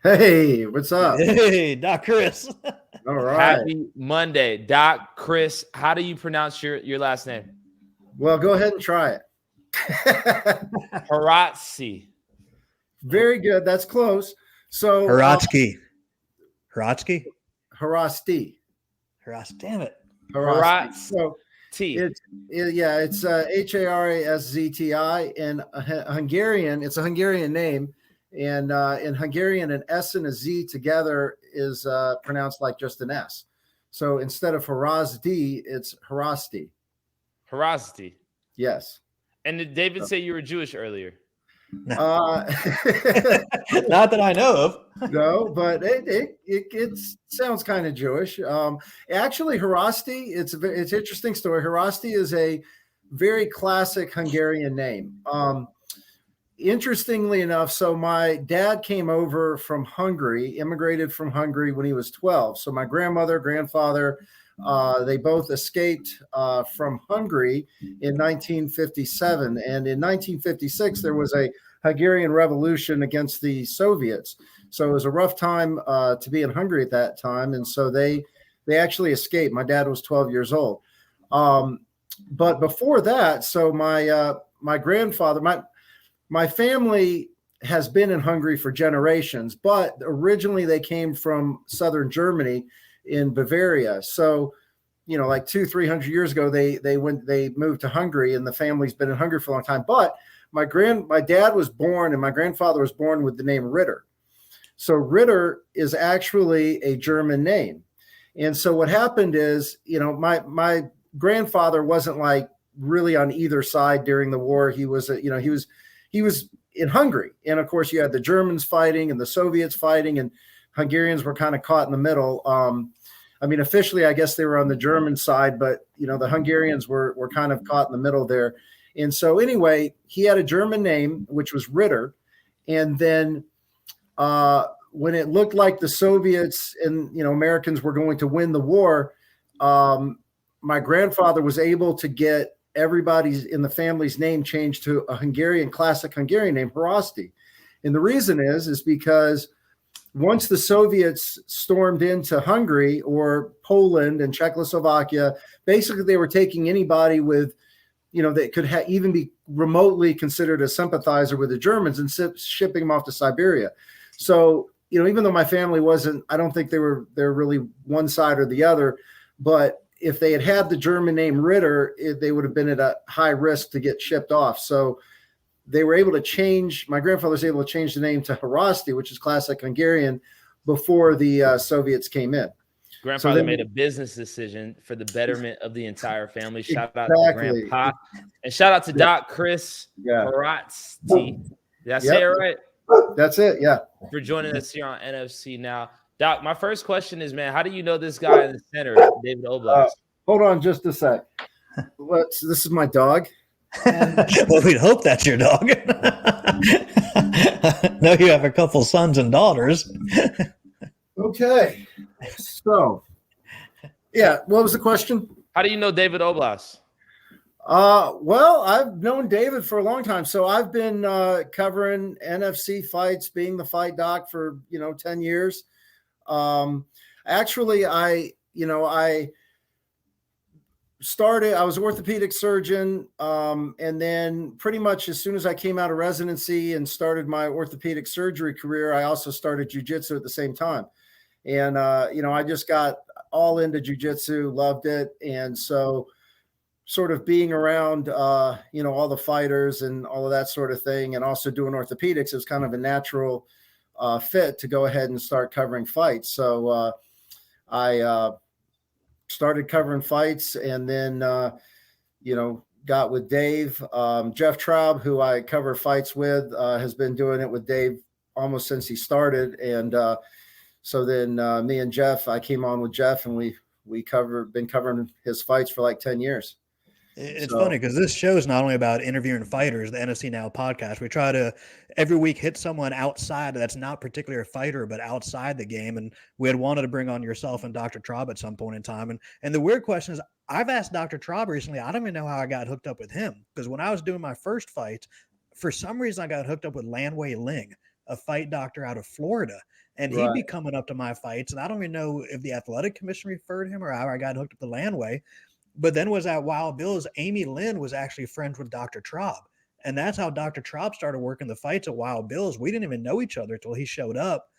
Hey, what's up? Hey, Doc Chris. All right. Happy Monday. Doc, Chris, how do you pronounce your last name? Well, go ahead and try it. Haraszti. Very good. That's close. So Haraszti. Haraszti? Haraszti. Haraszti. Damn it. Haraszti. So T. it's Harazti. In Hungarian, it's a Hungarian name. And in Hungarian, an S and a Z together is pronounced like just an S. So instead of Haraszti, it's Haraszti. Haraszti. Yes. And did David say you were Jewish earlier? Not that I know of. No, but it sounds kind of Jewish. Actually, Haraszti, it's an interesting story. Haraszti is a very classic Hungarian name. Interestingly enough, so my dad came over from Hungary, immigrated from Hungary when he was 12. So my grandmother, grandfather, they both escaped from Hungary in 1957. And in 1956, there was a Hungarian revolution against the Soviets. So it was a rough time to be in Hungary at that time. And so they actually escaped. My dad was 12 years old. But before that, so my grandfather, my family has been in Hungary for generations, but originally they came from southern Germany in Bavaria. So, like 200-300 years ago, they moved to Hungary, and the family's been in Hungary for a long time. But my dad was born and my grandfather was born with the name Ritter. So Ritter is actually a German name. And so what happened is, my grandfather wasn't like really on either side during the war. He was in Hungary. And of course you had the Germans fighting and the Soviets fighting, and Hungarians were kind of caught in the middle. Officially, I guess they were on the German side, but the Hungarians were kind of caught in the middle there. And so anyway, he had a German name, which was Ritter. And then when it looked like the Soviets and, Americans were going to win the war, my grandfather was able to get everybody's in the family's name changed to a classic Hungarian name, Haraszti. And the reason is because once the Soviets stormed into Hungary or Poland and Czechoslovakia, basically they were taking anybody with, that could even be remotely considered a sympathizer with the Germans and shipping them off to Siberia. So, even though my family I don't think they're really one side or the other, but if they had the German name Ritter, they would have been at a high risk to get shipped off. So they were able to my grandfather was able to change the name to Haraszti, which is classic Hungarian, before the Soviets came in. Grandfather made a business decision for the betterment of the entire family. Shout out to Grandpa. And shout out to Doc Chris Haraszti. Did I say it right? That's it, yeah. For joining us here on NFC Now. Doc, my first question is, man, how do you know this guy in the center, David Oblast? Hold on just a sec. This is my dog. Well, we'd hope that's your dog. No, you have a couple sons and daughters. Okay. So, yeah, what was the question? How do you know David Oblast? Well, I've known David for a long time. So I've been covering NFC fights, being the fight doc for, 10 years. Actually, I was an orthopedic surgeon. And then pretty much as soon as I came out of residency and started my orthopedic surgery career, I also started Ju-Jitsu at the same time. And, I just got all into Ju-Jitsu, loved it. And so sort of being around, all the fighters and all of that sort of thing, and also doing orthopedics, it was kind of a natural fit to go ahead and start covering fights. So I started covering fights, and then, got with Dave. Jeff Traub, who I cover fights with, has been doing it with Dave almost since he started. And so then me and Jeff, I came on with Jeff, and we been covering his fights for like 10 years. It's funny because this show is not only about interviewing fighters, the NFC Now podcast. We try to every week hit someone outside that's not particularly a fighter, but outside the game. And we had wanted to bring on yourself and Dr. Traub at some point in time. And the weird question is, I've asked Dr. Traub recently, I don't even know how I got hooked up with him, because when I was doing my first fight, for some reason I got hooked up with Lanwei Ling. a fight doctor out of Florida. And he'd be coming up to my fights. And I don't even know if the athletic commission referred him or how I got hooked up the Landway. But then was at Wild Bill's, Amy Lynn was actually friends with Dr. Traub. And that's how Dr. Traub started working the fights at Wild Bill's. We didn't even know each other until he showed up.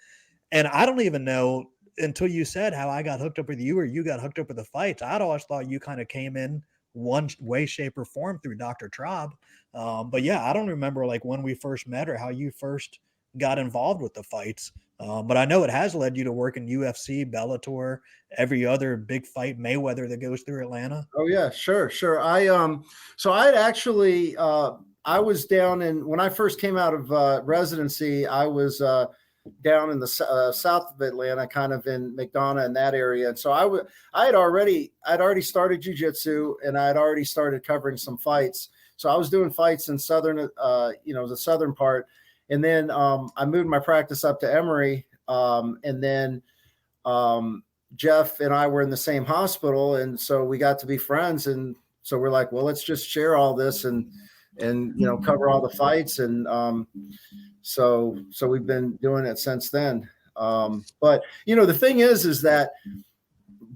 And I don't even know until you said how I got hooked up with you or you got hooked up with the fights. I'd always thought you kind of came in one way, shape, or form through Dr. Traub. But yeah, I don't remember like when we first met or how you first got involved with the fights. But I know it has led you to work in UFC, Bellator, every other big fight, Mayweather that goes through Atlanta. Oh yeah, sure. So I'd actually, I was down when I first came out of residency, I was down in the south of Atlanta, kind of in McDonough and that area. And so I'd already started jiu-jitsu and I'd already started covering some fights. So I was doing fights in southern, the southern part. And then I moved my practice up to Emory. And then Jeff and I were in the same hospital. And so we got to be friends. And so we're like, well, let's just share all this and cover all the fights. And so we've been doing it since then. But, the thing is that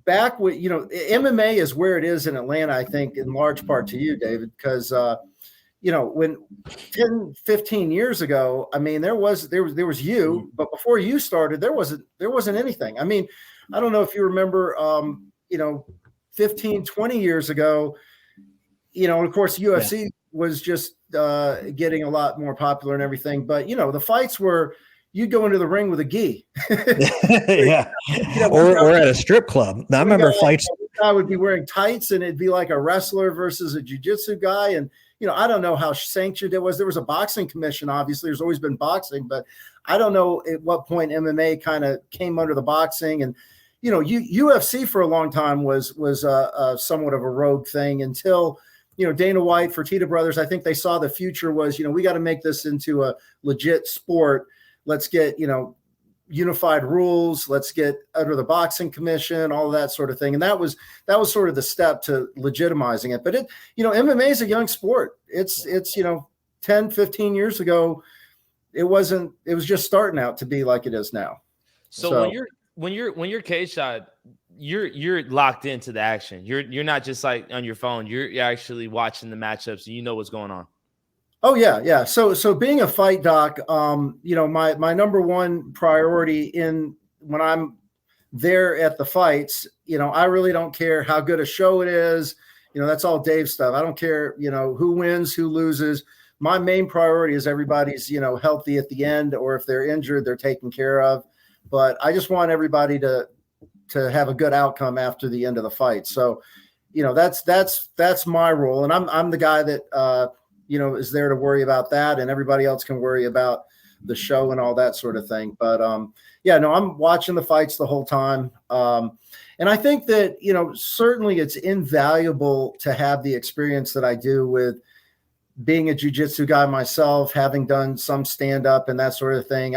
back with, MMA is where it is in Atlanta, I think, in large part to you, David, because, when 10, 15 years ago, I mean, there was you, but before you started, there wasn't anything. I mean, I don't know if you remember, 15, 20 years ago, of course, UFC was just getting a lot more popular and everything. But, the fights were, you'd go into the ring with a gi. Yeah. Or at a strip club. I remember fights. I would be wearing tights and it'd be like a wrestler versus a jiu-jitsu guy. And, I don't know how sanctioned it was. There was a boxing commission, obviously. There's always been boxing, but I don't know at what point MMA kind of came under the boxing. And, UFC for a long time was somewhat of a rogue thing until, Dana White, Fertitta Brothers, I think they saw the future was, we got to make this into a legit sport. Let's get, unified rules. Let's get under the boxing commission, all of that sort of thing. And that was sort of the step to legitimizing it. But MMA is a young sport. It's 10, 15 years ago, it was just starting out to be like it is now. So when you're cage shot, you're locked into the action. You're not just like on your phone. You're actually watching the matchups and you know what's going on. Oh yeah. So being a fight doc, my number one priority when I'm there at the fights, I really don't care how good a show it is. That's all Dave stuff. I don't care, who wins, who loses. My main priority is everybody's, healthy at the end, or if they're injured, they're taken care of. But I just want everybody to have a good outcome after the end of the fight. So, that's my role. And I'm the guy that, is there to worry about that, and everybody else can worry about the show and all that sort of thing. But I'm watching the fights the whole time. And I think that, certainly it's invaluable to have the experience that I do with being a jiu-jitsu guy myself, having done some stand-up and that sort of thing.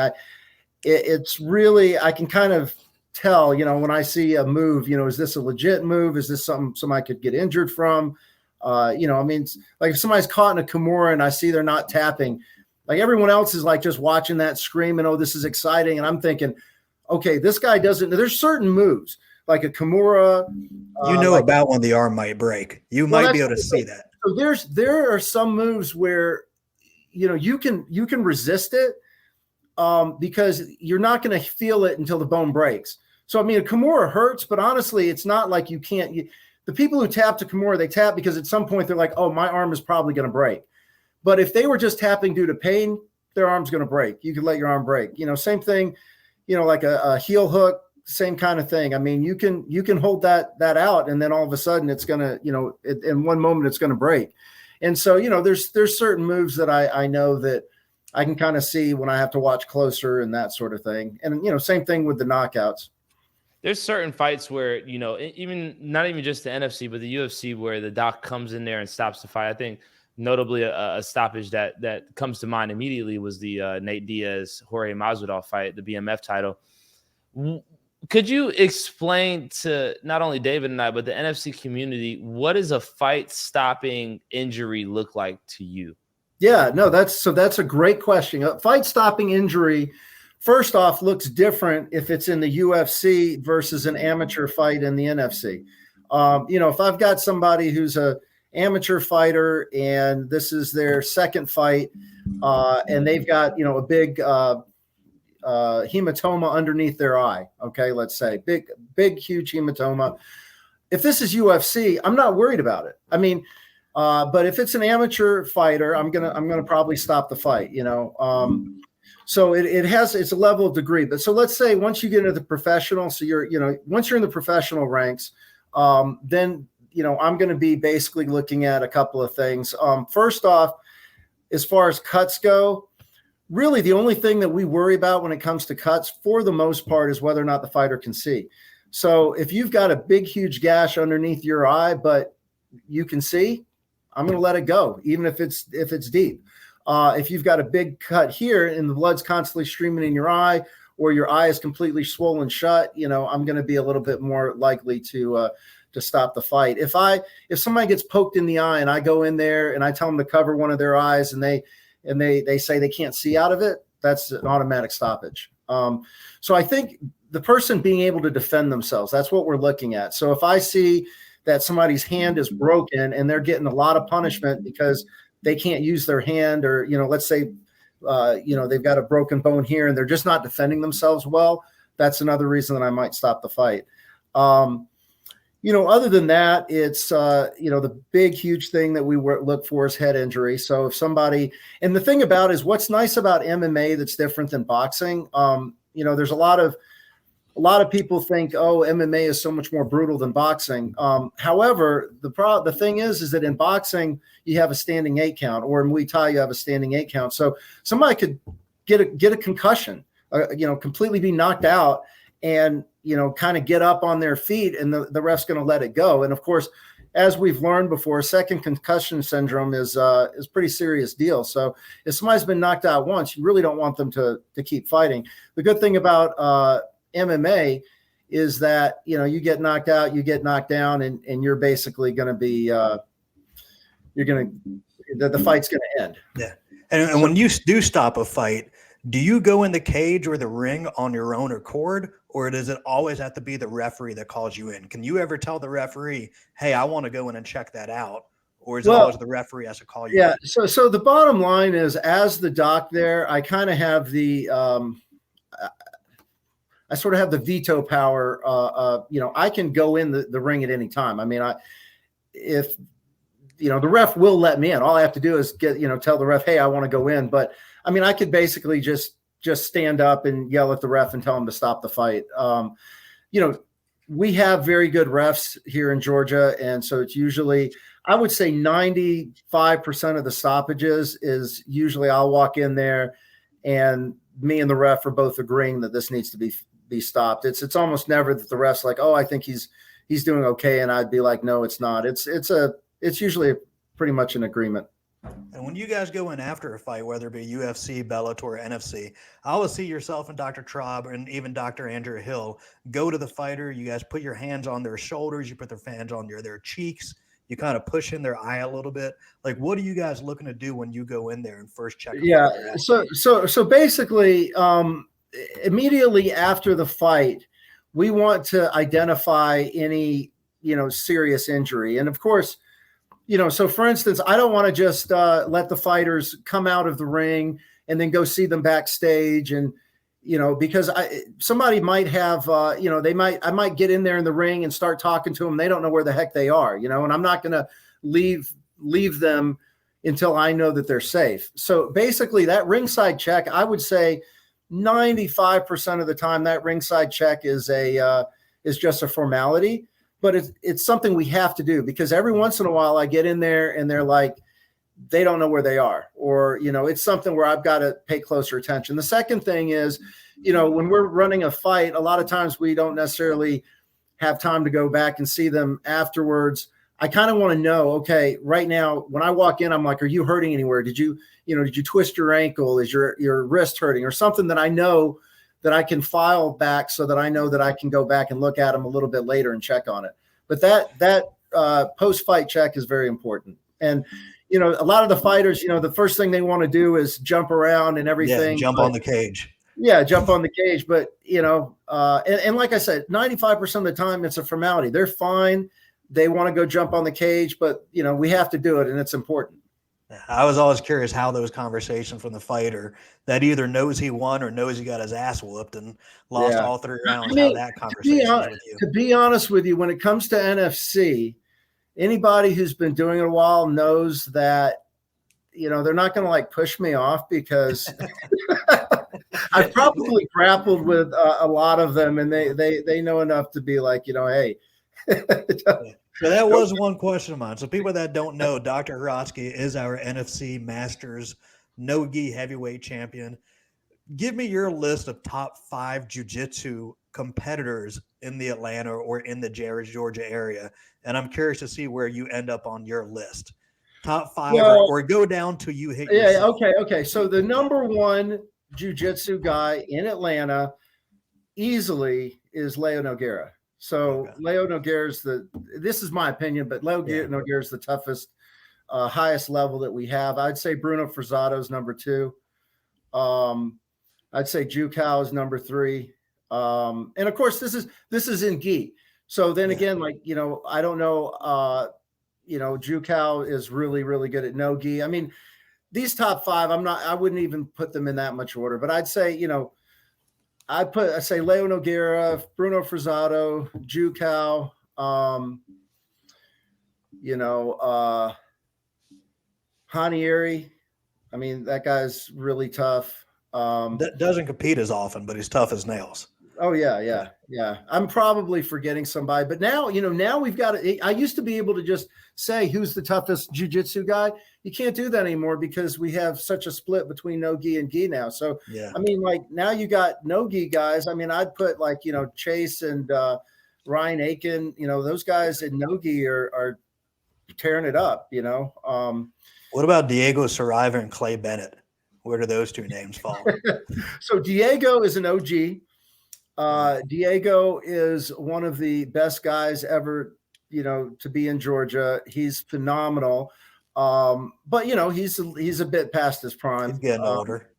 It's really, I can kind of tell, when I see a move, is this a legit move? Is this something I could get injured from? Like if somebody's caught in a Kimura and I see they're not tapping, like everyone else is like just watching that screaming, oh, this is exciting. And I'm thinking, okay, this guy doesn't, there's certain moves like a Kimura. About when the arm might break. You might be able to see that. So there are some moves where, you can resist it because you're not going to feel it until the bone breaks. So, a Kimura hurts, but honestly, it's not like you can't. The people who tap to Kimura, they tap because at some point they're like, oh, my arm is probably going to break. But if they were just tapping due to pain, their arm's going to break. You could let your arm break. Same thing, like a heel hook, same kind of thing. You can hold that out, and then all of a sudden it's going to, in one moment it's going to break. And so, there's certain moves that I know that I can kind of see when I have to watch closer and that sort of thing. And, same thing with the knockouts. There's certain fights where, even not even just the NFC, but the UFC where the doc comes in there and stops the fight. I think notably a stoppage that comes to mind immediately was the Nate Diaz, Jorge Masvidal fight, the BMF title. Could you explain to not only David and I, but the NFC community, what does a fight stopping injury look like to you? Yeah, no, that's a great question. A fight stopping injury, first off, looks different if it's in the UFC versus an amateur fight in the NFC. If I've got somebody who's a amateur fighter and this is their second fight, and they've got a big hematoma underneath their eye. Okay, let's say big, huge hematoma. If this is UFC, I'm not worried about it. I mean, but if it's an amateur fighter, I'm gonna probably stop the fight. So it's a level of degree. But so let's say once you get into the professional, so once you're in the professional ranks, then I'm going to be basically looking at a couple of things. First off, as far as cuts go, really the only thing that we worry about when it comes to cuts, for the most part, is whether or not the fighter can see. So if you've got a big, huge gash underneath your eye, but you can see, I'm going to let it go, even if it's deep. If you've got a big cut here and the blood's constantly streaming in your eye, or your eye is completely swollen shut, I'm going to be a little bit more likely to stop the fight. If somebody gets poked in the eye and I go in there and I tell them to cover one of their eyes and they say they can't see out of it, that's an automatic stoppage. So I think the person being able to defend themselves, that's what we're looking at. So if I see that somebody's hand is broken and they're getting a lot of punishment because they can't use their hand, or, let's say, they've got a broken bone here and they're just not defending themselves well, that's another reason that I might stop the fight. Other than that, it's, the big, huge thing that we look for is head injury. So if somebody, and the thing about is what's nice about MMA that's different than boxing, there's a lot of people think, oh, MMA is so much more brutal than boxing. However, the thing is that in boxing, you have a standing 8 count, or in Muay Thai, you have a standing 8 count. So somebody could get a concussion, completely be knocked out and, kind of get up on their feet, and the ref's going to let it go. And of course, as we've learned before, second concussion syndrome is a pretty serious deal. So if somebody's been knocked out once, you really don't want them to keep fighting. The good thing about MMA is that, you get knocked out, you get knocked down, and you're basically going to be, the fight's going to end. Yeah. And when you do stop a fight, do you go in the cage or the ring on your own accord, or does it always have to be the referee that calls you in? Can you ever tell the referee, hey, I want to go in and check that out? Or is it always the referee has to call you? Yeah. In? So the bottom line is, as the doc there, I kind of have the, I sort of have the veto power. I can go in the ring at any time. I mean, if the ref will let me in, all I have to do is tell the ref, hey, I want to go in. But I mean, I could basically just stand up and yell at the ref and tell him to stop the fight. We have very good refs here in Georgia. And so it's usually, I would say 95% of the stoppages is usually I'll walk in there and me and the ref are both agreeing that this needs to be stopped. It's almost never that the ref's like, oh, I think he's doing okay. And I'd be like, no, it's not. It's usually pretty much an agreement. And when you guys go in after a fight, whether it be UFC, Bellator, or NFC, I always see yourself and Dr. Traub and even Dr. Andrew Hill go to the fighter. You guys put your hands on their shoulders. You put their hands on their cheeks. You kind of push in their eye a little bit. Like, what are you guys looking to do when you go in there and first check? Yeah. So basically, immediately after the fight, we want to identify any, serious injury. And of course, so for instance, I don't want to just let the fighters come out of the ring and then go see them backstage. And, because somebody might have, I might get in there in the ring and start talking to them. They don't know where the heck they are, and I'm not going to leave them until I know that they're safe. So basically that ringside check, I would say 95% of the time that ringside check is just a formality. But it's something we have to do, because every once in a while I get in there and they're like, they don't know where they are, or, it's something where I've got to pay closer attention. The second thing is, when we're running a fight, a lot of times we don't necessarily have time to go back and see them afterwards. I kind of want to know, okay, right now, when I walk in, I'm like, are you hurting anywhere? Did you twist your ankle? Is your wrist hurting, or something that I know that I can file back so that I know that I can go back and look at them a little bit later and check on it. But that post-fight check is very important. And, you know, a lot of the fighters, you know, the first thing they want to do is jump around and everything. Jump on the cage. Yeah, jump on the cage. But, you know, and like I said, 95% of the time it's a formality. They're fine. They want to go jump on the cage, but, you know, we have to do it, and it's important. I was always curious how those conversations from the fighter that either knows he won or knows he got his ass whooped and lost all 3 rounds, I mean, how that conversation is with you. To be honest with you, when it comes to NFC, anybody who's been doing it a while knows that, you know, they're not going to like push me off because I've probably grappled with a lot of them, and they know enough to be like, you know, hey. So that was one question of mine. So people that don't know, Dr. Haraszti is our NFC Masters no-gi heavyweight champion. Give me your list of top 5 jiu-jitsu competitors in the Atlanta or in the Georgia area, and I'm curious to see where you end up on your list. Top 5, or go down till you hit. Yeah. Okay. So the number 1 jiu-jitsu guy in Atlanta easily is Leo Nogueira. So Leo Nogueira this is my opinion, but Leo Nogueira is the toughest, highest level that we have. I'd say Bruno Frazado is number 2. I'd say Ju-Jitsu is number 3. And of course, this is in gi. So then again, like, you know, I don't know, you know, Ju-Jitsu is really, really good at no gi. I mean, these top 5, I wouldn't even put them in that much order, but I'd say, you know, I say Leo Nogueira, Bruno Frazado, Ju-Jitsu, you know, Hanieri. I mean, that guy's really tough. Doesn't compete as often, but he's tough as nails. Oh yeah. I'm probably forgetting somebody, but now, you know, now we've got I used to be able to just say who's the toughest jiu-jitsu guy. You can't do that anymore because we have such a split between no-gi and gi now. So, I mean, like now you got no-gi guys. I mean, I'd put like, you know, Chase and Ryan Aiken, you know, those guys in no-gi are tearing it up, you know. What about Diego Saraiva and Clay Bennett? Where do those 2 names fall? So Diego is an OG. Diego is one of the best guys ever, you know, to be in Georgia. He's phenomenal. But you know, he's a bit past his prime. He's getting older.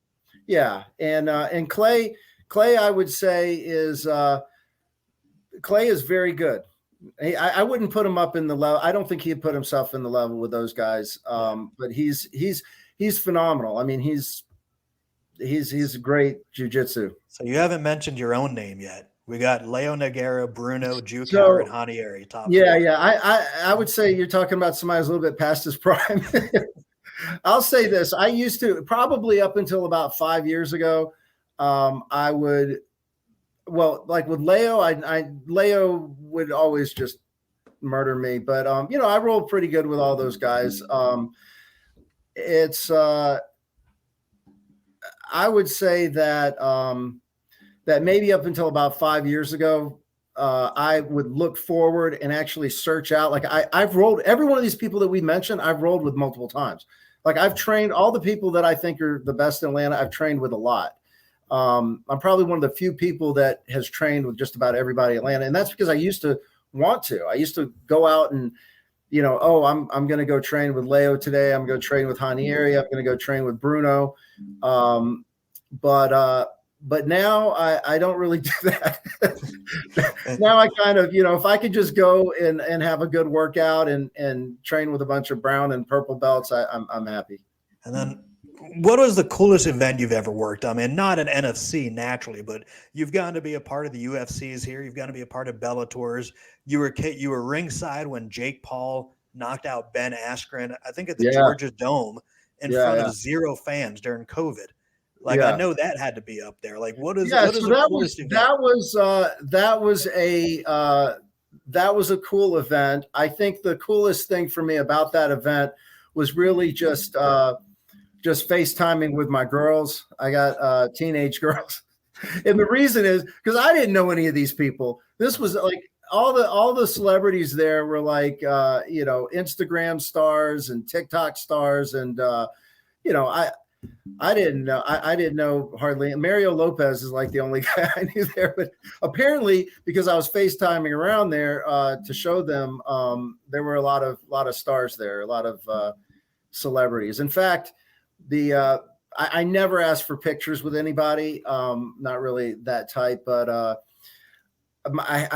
Yeah. And Clay, I would say is Clay is very good. I wouldn't put him up in the level. I don't think he'd put himself in the level with those guys. But he's phenomenal. I mean, he's a great jiu-jitsu. So you haven't mentioned your own name yet. We got Leo Nogueira, Bruno, Ju-Jitsu, and Hanieri. Top. Yeah. I would say you're talking about somebody who's a little bit past his prime. I'll say this. I used to, probably up until about 5 years ago, I would, well, like with Leo, Leo would always just murder me. But, you know, I rolled pretty good with all those guys. I would say that that maybe up until about 5 years ago, I would look forward and actually search out. Like I've rolled every one of these people that we mentioned. I've rolled with multiple times. Like I've trained all the people that I think are the best in Atlanta. I've trained with a lot. I'm probably one of the few people that has trained with just about everybody in Atlanta, and that's because I used to want to. I used to go out and, you know, I'm going to go train with Leo today. I'm going to train with Hanieri. I'm going to go train with Bruno. But now I don't really do that. Now I kind of, you know, if I could just go and have a good workout and train with a bunch of brown and purple belts, I'm happy. And then what was the coolest event you've ever worked? I mean, not an NFC naturally, but you've gotten to be a part of the UFCs here. You've got to be a part of Bellator's. You were ringside when Jake Paul knocked out Ben Askren, I think at the Georgia Dome in front of 0 fans during COVID. Like I know that had to be up there. Like what is that was a cool event. I think the coolest thing for me about that event was really just FaceTiming with my girls. I got teenage girls. And the reason is because I didn't know any of these people. This was like all the celebrities there were like you know, Instagram stars and TikTok stars, and you know, I didn't know hardly. Mario Lopez is like the only guy I knew there, but apparently because I was FaceTiming around there to show them, there were a lot of stars there, a lot of celebrities. In fact, I never asked for pictures with anybody. Not really that type, but I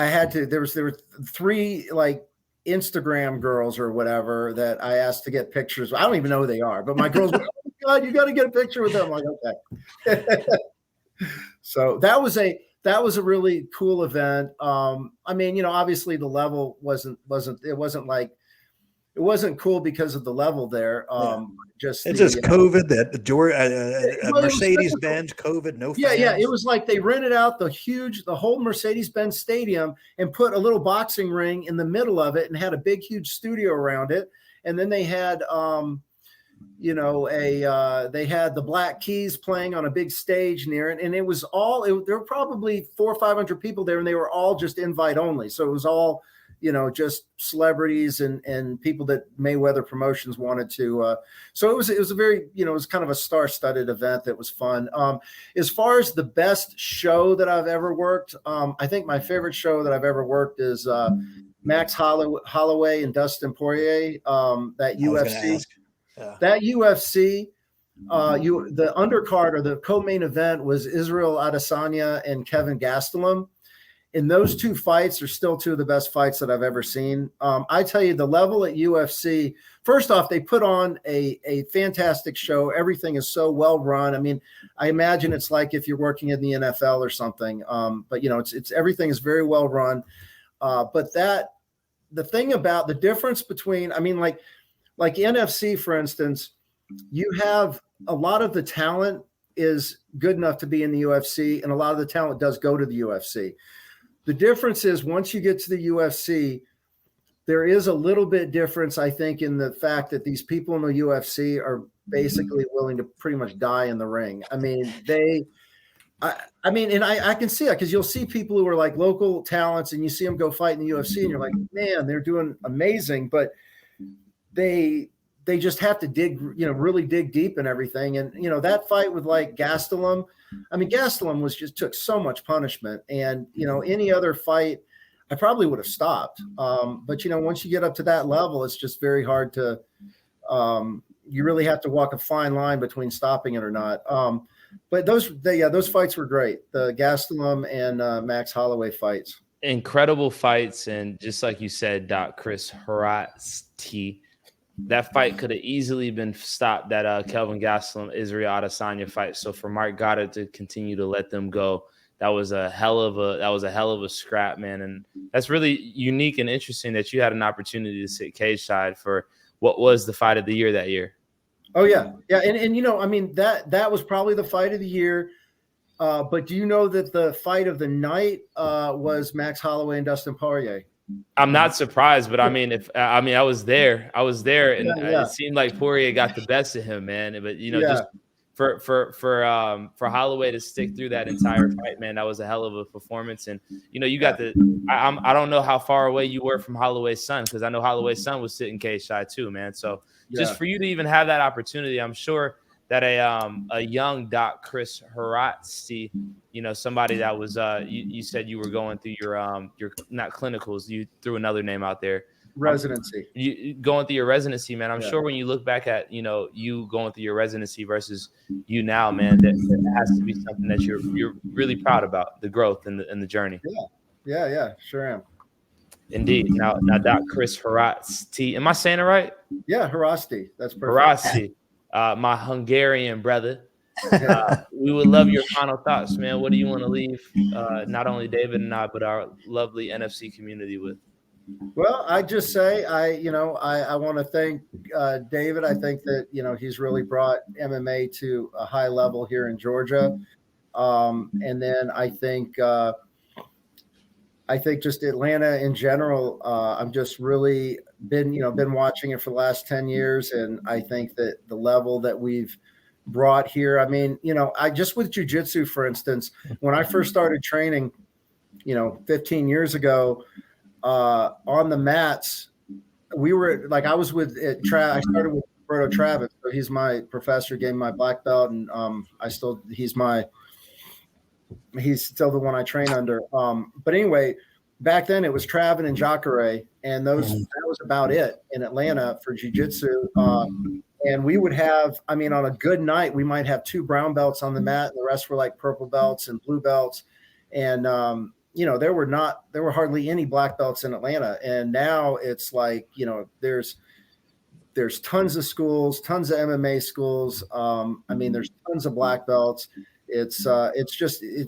had to. There were 3 like Instagram girls or whatever that I asked to get pictures. I don't even know who they are, but my girls were, oh my God, you got to get a picture with them. I'm like, okay. So that was a really cool event. I mean, obviously the level wasn't cool because of the level there. Just COVID that Mercedes-Benz COVID, no fans. Yeah. It was like they rented out the whole Mercedes-Benz stadium and put a little boxing ring in the middle of it and had a big, huge studio around it. And then they had, they had the Black Keys playing on a big stage near it. And it was there were probably 400 or 500 people there, and they were all just invite only. So it was all, just celebrities and people that Mayweather Promotions wanted to. So it was a very, it was kind of a star-studded event that was fun. As far as the best show that I've ever worked, I think my favorite show that I've ever worked is Max Holloway and Dustin Poirier. That UFC, that UFC. The undercard or the co-main event was Israel Adesanya and Kevin Gastelum. And those 2 fights are still 2 of the best fights that I've ever seen. I tell you, the level at UFC, first off, they put on a fantastic show. Everything is so well run. I mean, I imagine it's like if you're working in the NFL or something. But it's everything is very well run. But the thing about the difference between, I mean, like NFC, for instance, you have a lot of the talent is good enough to be in the UFC, and a lot of the talent does go to the UFC. The difference is once you get to the UFC, there is a little bit difference, I think, in the fact that these people in the UFC are basically willing to pretty much die in the ring. I mean, I can see it because you'll see people who are like local talents and you see them go fight in the UFC and you're like, man, they're doing amazing, but they just have to dig, really dig deep and everything. And, that fight with like Gastelum, I mean, Gastelum took so much punishment, and, any other fight, I probably would have stopped. But, once you get up to that level, it's just very hard to, you really have to walk a fine line between stopping it or not. But those fights were great. The Gastelum and Max Holloway fights. Incredible fights. And just like you said, Doc, Chris Haraszti, that fight could have easily been stopped, that Kelvin Gastelum Israel Adesanya fight. So for Mark Goddard to continue to let them go, that was a hell of a scrap, man. And that's really unique and interesting that you had an opportunity to sit cage side for what was the fight of the year that year. Oh yeah. And I mean, that was probably the fight of the year. But do you know that the fight of the night was Max Holloway and Dustin Poirier? I'm not surprised, but I was there, and it seemed like Poirier got the best of him, man. But just for Holloway to stick through that entire fight, man, that was a hell of a performance. And you got I don't know how far away you were from Holloway's son, because I know Holloway's son was sitting cage side too, man. So just for you to even have that opportunity, I'm sure that a young Doc Chris Haraszti, somebody that was you said you were going through your not clinicals, you threw another name out there, residency. You going through your residency, man. I'm sure when you look back at you going through your residency versus you now, man, that has to be something that you're really proud about, the growth and the journey. Yeah, sure am. Indeed. Now Doc Chris Haraszti, am I saying it right? Yeah, Haraszti. That's perfect. Haraszti. My Hungarian brother. We would love your final thoughts, man. What do you want to leave not only David and I, but our lovely NFC community with? Well, I just say I want to thank David. I think that he's really brought MMA to a high level here in Georgia, and then I think just Atlanta in general. I'm just really been watching it for the last 10 years. And I think that the level that we've brought here, I mean, I just with Ju-Jitsu, for instance, when I first started training, 15 years ago, on the mats, we were like, I was with I started with Roberto Travis. So he's my professor, gave me my black belt. And he's still the one I train under. But anyway, back then it was Travin and Jacare, and that was about it in Atlanta for jiu-jitsu. And we would have, I mean, on a good night, we might have 2 brown belts on the mat, and the rest were like purple belts and blue belts. And, you know, there were hardly any black belts in Atlanta. And now it's like, you know, there's tons of schools, tons of MMA schools. I mean, there's tons of black belts. It's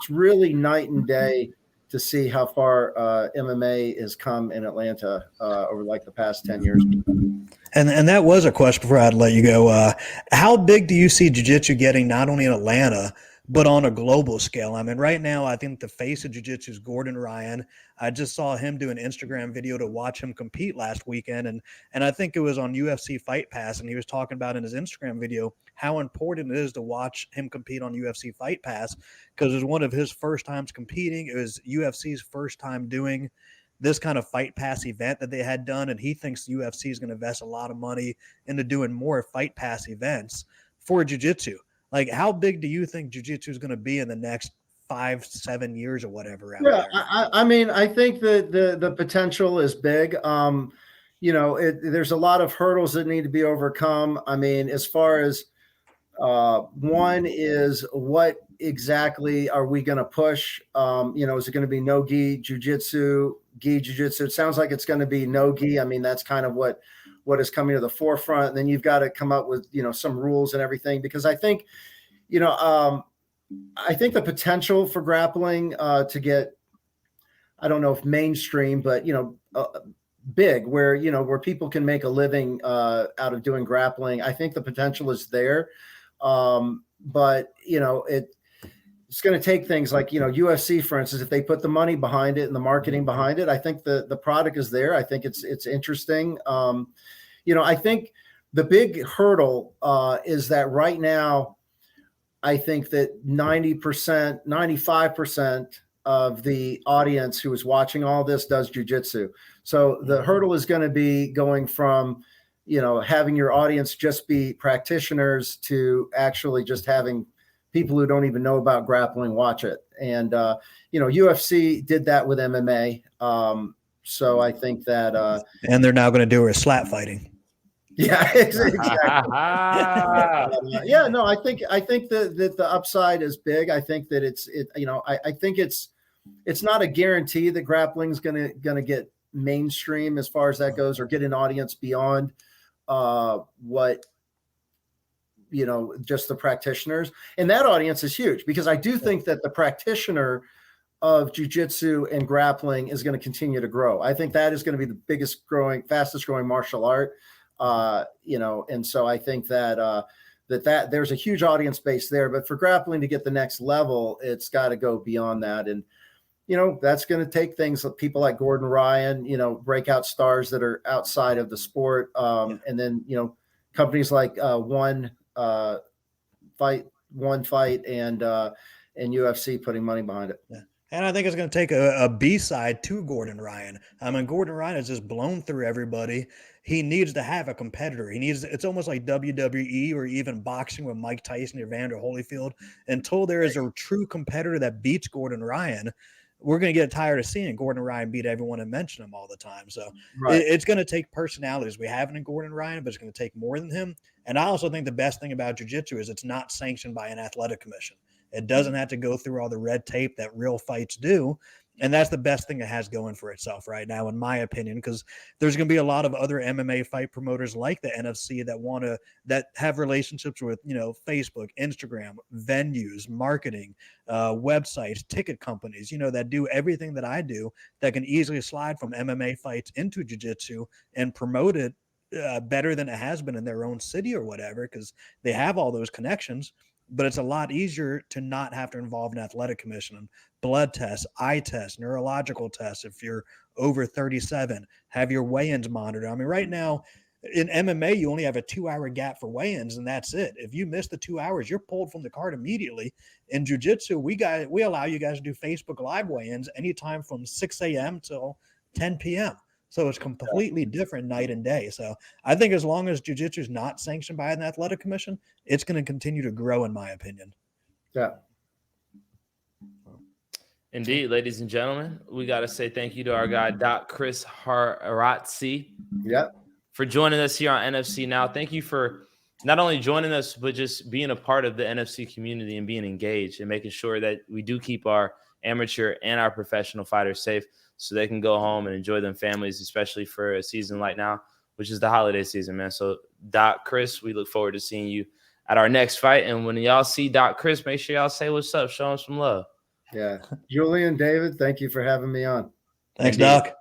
really night and day to see how far MMA has come in Atlanta over like the past 10 years. And that was a question before I'd let you go. How big do you see jiu-jitsu getting not only in Atlanta, but on a global scale? I mean, right now, I think the face of jiu-jitsu is Gordon Ryan. I just saw him do an Instagram video to watch him compete last weekend. And I think it was on UFC Fight Pass. And he was talking about in his Instagram video how important it is to watch him compete on UFC Fight Pass, because it was one of his first times competing. It was UFC's first time doing this kind of Fight Pass event that they had done. And he thinks the UFC is going to invest a lot of money into doing more Fight Pass events for jiu-jitsu. Like, how big do you think jiu-jitsu is going to be in the next 5-7 years or whatever? I mean, I think that the potential is big. You know, there's a lot of hurdles that need to be overcome. I mean, as far as one is, what exactly are we going to push? You know, is it going to be no gi jiu-jitsu, gi jiu-jitsu? It sounds like it's going to be no gi. I mean, that's kind of what is coming to the forefront. And then you've got to come up with, you know, some rules and everything, because I think, you know, I think the potential for grappling to get, I don't know if mainstream, but, you know, big, where, you know, where people can make a living out of doing grappling. I think the potential is there. But, you know, it's going to take things like, you know, UFC, for instance, if they put the money behind it and the marketing behind it, I think the product is there. I think it's interesting. You know, I think the big hurdle is that right now, I think that 90%, 95% of the audience who is watching all this does jiu-jitsu. So the hurdle is going to be going from, you know, having your audience just be practitioners to actually just having people who don't even know about grappling watch it. And, you know, UFC did that with MMA. So I think that. And they're now going to do a slap fighting. Yeah, exactly. Yeah, no, I think that the upside is big. I think that I think it's not a guarantee that grappling is gonna get mainstream as far as that goes, or get an audience beyond what, you know, just the practitioners. And that audience is huge, because I do think that the practitioner of jiu-jitsu and grappling is going to continue to grow. I think that is going to be the fastest growing martial art. You know, and so I think that there's a huge audience base there, but for grappling to get the next level, it's got to go beyond that. And, you know, that's going to take things like people like Gordon Ryan, you know, breakout stars that are outside of the sport. And then, you know, companies like One Fight and UFC putting money behind it. Yeah. And I think it's going to take a B-side to Gordon Ryan. I mean, Gordon Ryan has just blown through everybody. He needs to have a competitor. It's almost like WWE or even boxing with Mike Tyson or Evander Holyfield. Until there is a true competitor that beats Gordon Ryan, we're going to get tired of seeing Gordon Ryan beat everyone and mention him all the time. So it's going to take personalities. We have it in Gordon Ryan, but it's going to take more than him. And I also think the best thing about jiu-jitsu is it's not sanctioned by an athletic commission. It doesn't have to go through all the red tape that real fights do. And that's the best thing it has going for itself right now, in my opinion, because there's going to be a lot of other MMA fight promoters like the NFC that have relationships with, you know, Facebook, Instagram, venues, marketing, websites, ticket companies, you know, that do everything that I do, that can easily slide from MMA fights into jiu-jitsu and promote it better than it has been in their own city or whatever, because they have all those connections. But it's a lot easier to not have to involve an athletic commission and blood tests, eye tests, neurological tests. If you're over 37, have your weigh-ins monitored. I mean, right now in MMA, you only have a 2-hour gap for weigh-ins, and that's it. If you miss the 2 hours, you're pulled from the card immediately. In jiu-jitsu, we allow you guys to do Facebook Live weigh-ins anytime from 6 a.m. till 10 p.m. So it's completely different night and day. So I think as long as jiu-jitsu is not sanctioned by an athletic commission, it's going to continue to grow, in my opinion. Yeah. Indeed, ladies and gentlemen, we got to say thank you to our guy, Chris Haraszti, for joining us here on NFC Now. Thank you for not only joining us, but just being a part of the NFC community and being engaged and making sure that we do keep our amateur and our professional fighters safe so they can go home and enjoy them families, especially for a season like now, which is the holiday season, man. So Doc, Chris, we look forward to seeing you at our next fight. And when y'all see Doc, Chris, make sure y'all say what's up. Show him some love. Yeah. Julien, David, thank you for having me on. Thanks, Indeed. Doc.